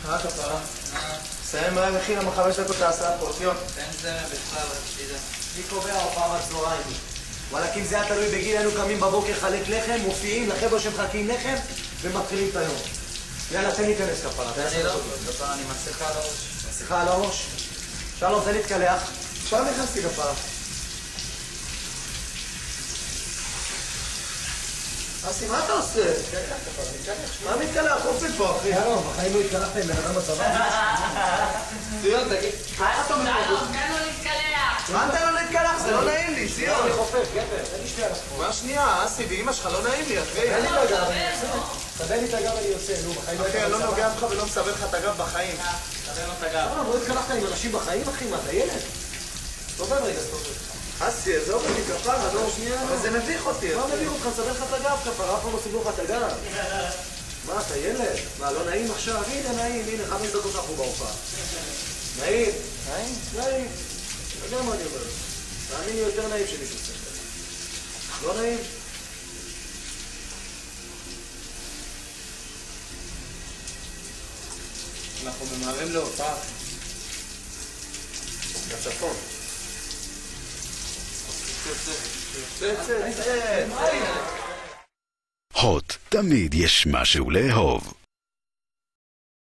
מה כפרה? סיים מהר הכי למה 5 דקות להסעה פה, ציון. אין זה בכלל, תדע. מי קובע הופעה בצהריים? וואלק, אם זה היה תלוי בגיל, היינו קמים בבוקר חלק לחם, מופיעים לחבר'ה שמחלקים לחם ומתחילים את היום. יאללה, תן להיכנס כפרה. אני לא, כפרה, אני מסכה על הראש. מסכה על הראש? שלום, תן להתקלח. עכשיו נכנסתי כפרה. אסי, מה אתה עושה? מה מתקלח? חופים פה, אחי. יאללה, בחיים לא התקלחת עם בן אדם בצבא? ציון, תגיד. מה אתה אומר? תן לו להתקלח. מה אתה לא להתקלח? זה לא נעים לי, ציון. אני חופף, גבר. תן לי שנייה לחפור. מה שנייה? אסי ואמא שלך לא נעים לי, אחי. תן לי את הגב, אני יוצא. תן לי את הגב, אני יוצא. נו, בחיים לא... אחי, אני לא נוגע בך ולא מסבר לך את הגב בחיים. תן לו את הגב. לא התקלחת עם אנשים בחיים, אחי? מה, אתה ילד? סתובב רגע, סתובב. אסי, עזוב אותי כפרה, לא שנייה. אבל זה מביך אותי. מה מביך אותך? נסבר לך את הגב כפרה, אף פעם לא סיברו לך את הגב. מה, אתה ילד? מה, לא נעים עכשיו? הנה, נעים, הנה, 5 דקות אנחנו בהופעה. נעים. נעים? נעים. אתה יודע מה אני אומר? תאמין לי יותר נעים שמישהו צריך. לא נעים? אנחנו ממהרים להופעה. בצפון. הוט, תמיד יש משהו לאהוב.